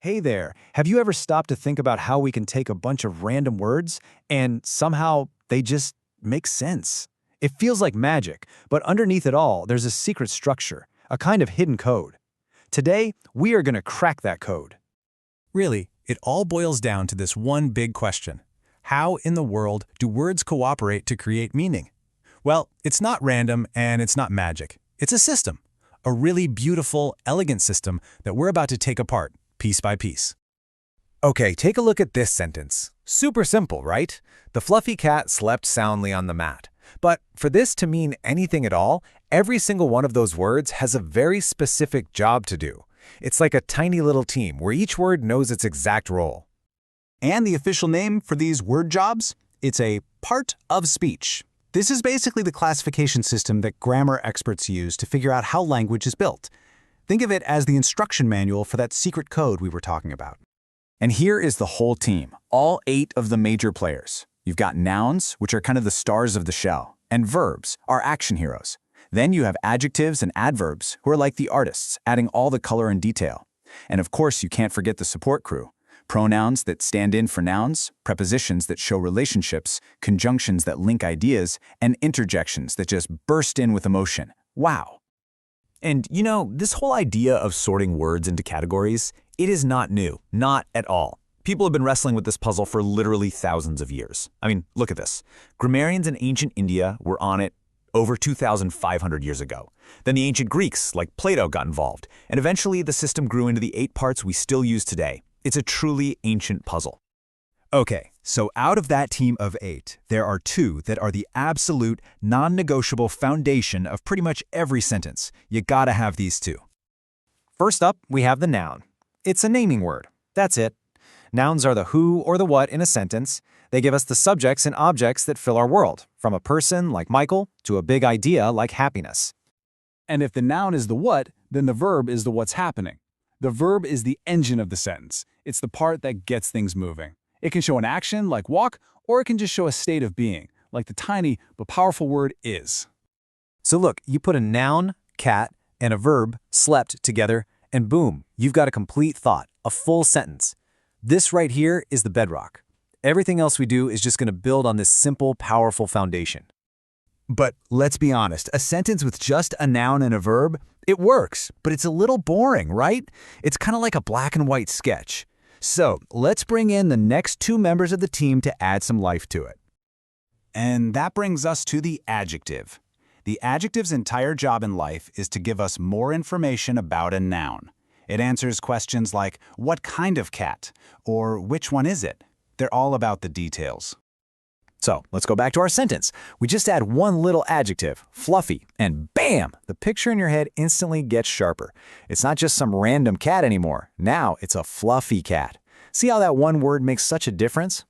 Hey there, have you ever stopped to think about how we can take a bunch of random words and somehow they just make sense? It feels like magic, but underneath it all, there's a secret structure, a kind of hidden code. Today, we are going to crack that code. Really, it all boils down to this one big question. How in the world do words cooperate to create meaning? Well, it's not random and it's not magic. It's a system. A really beautiful, elegant system that we're about to take apart, piece by piece. Okay, take a look at this sentence. Super simple, right? The fluffy cat slept soundly on the mat. But for this to mean anything at all, every single one of those words has a very specific job to do. It's like a tiny little team where each word knows its exact role. And the official name for these word jobs? It's a part of speech. This is basically the classification system that grammar experts use to figure out how language is built. Think of it as the instruction manual for that secret code we were talking about. And here is the whole team, all 8 of the major players. You've got nouns, which are kind of the stars of the show, and verbs, our action heroes. Then you have adjectives and adverbs, who are like the artists, adding all the color and detail. And of course, you can't forget the support crew. Pronouns that stand in for nouns, prepositions that show relationships, conjunctions that link ideas, and interjections that just burst in with emotion. Wow! And you know, this whole idea of sorting words into categories, it is not new, not at all. People have been wrestling with this puzzle for literally thousands of years. I mean, look at this. Grammarians in ancient India were on it over 2,500 years ago. Then the ancient Greeks, like Plato, got involved, and eventually the system grew into the 8 parts we still use today. It's a truly ancient puzzle. Okay, so out of that team of 8, there are 2 that are the absolute, non-negotiable foundation of pretty much every sentence. You gotta have these 2. First up, we have the noun. It's a naming word. That's it. Nouns are the who or the what in a sentence. They give us the subjects and objects that fill our world, from a person like Michael to a big idea like happiness. And if the noun is the what, then the verb is the what's happening. The verb is the engine of the sentence. It's the part that gets things moving. It can show an action, like walk, or it can just show a state of being, like the tiny but powerful word is. So look, you put a noun, cat, and a verb, slept, together, and boom, you've got a complete thought, a full sentence. This right here is the bedrock. Everything else we do is just going to build on this simple, powerful foundation. But let's be honest, a sentence with just a noun and a verb, it works, but it's a little boring, right? It's kind of like a black and white sketch. So let's bring in the next 2 members of the team to add some life to it. And that brings us to the adjective. The adjective's entire job in life is to give us more information about a noun. It answers questions like, what kind of cat? Or which one is it? They're all about the details. So let's go back to our sentence. We just add one little adjective, fluffy, and bam, the picture in your head instantly gets sharper. It's not just some random cat anymore. Now it's a fluffy cat. See how that one word makes such a difference?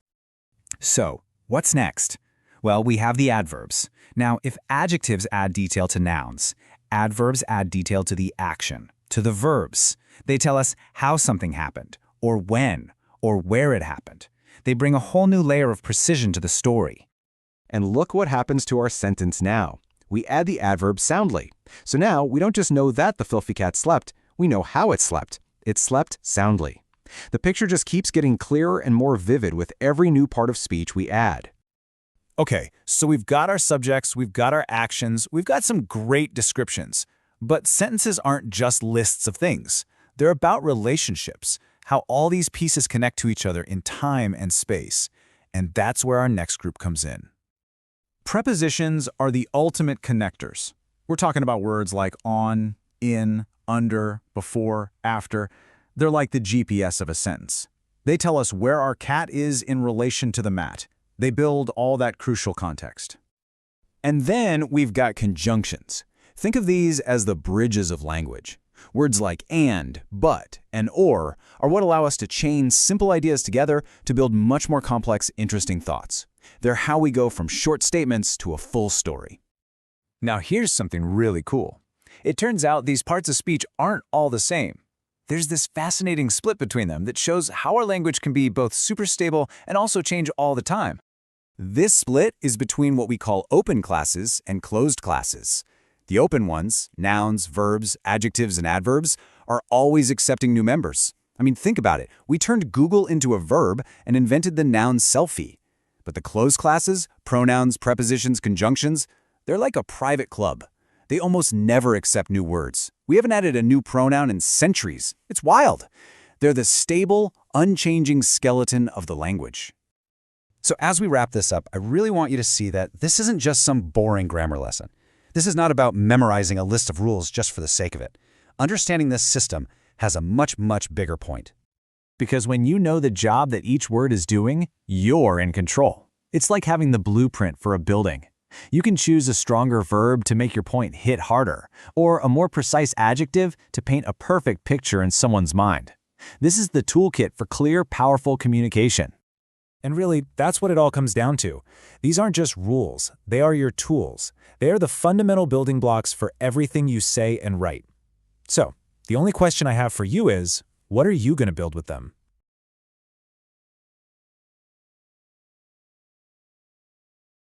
So, what's next? Well, we have the adverbs. Now, if adjectives add detail to nouns, adverbs add detail to the action, to the verbs. They tell us how something happened, or when, or where it happened. They bring a whole new layer of precision to the story. And look what happens to our sentence now. We add the adverb soundly. So now we don't just know that the fluffy cat slept, we know how it slept. It slept soundly. The picture just keeps getting clearer and more vivid with every new part of speech we add. Okay, so we've got our subjects, we've got our actions, we've got some great descriptions. But sentences aren't just lists of things. They're about relationships, how all these pieces connect to each other in time and space. And that's where our next group comes in. Prepositions are the ultimate connectors. We're talking about words like on, in, under, before, after. They're like the GPS of a sentence. They tell us where our cat is in relation to the mat. They build all that crucial context. And then we've got conjunctions. Think of these as the bridges of language. Words like and, but, and or are what allow us to chain simple ideas together to build much more complex, interesting thoughts. They're how we go from short statements to a full story. Now here's something really cool. It turns out these parts of speech aren't all the same. There's this fascinating split between them that shows how our language can be both super stable and also change all the time. This split is between what we call open classes and closed classes. The open ones, nouns, verbs, adjectives, and adverbs, are always accepting new members. I mean, think about it. We turned Google into a verb and invented the noun selfie. But the closed classes, pronouns, prepositions, conjunctions, they're like a private club. They almost never accept new words. We haven't added a new pronoun in centuries. It's wild. They're the stable, unchanging skeleton of the language. So as we wrap this up, I really want you to see that this isn't just some boring grammar lesson. This is not about memorizing a list of rules just for the sake of it. Understanding this system has a much, much bigger point. Because when you know the job that each word is doing, you're in control. It's like having the blueprint for a building. You can choose a stronger verb to make your point hit harder, or a more precise adjective to paint a perfect picture in someone's mind. This is the toolkit for clear, powerful communication. And really, that's what it all comes down to. These aren't just rules, they are your tools. They are the fundamental building blocks for everything you say and write. So, the only question I have for you is, what are you going to build with them?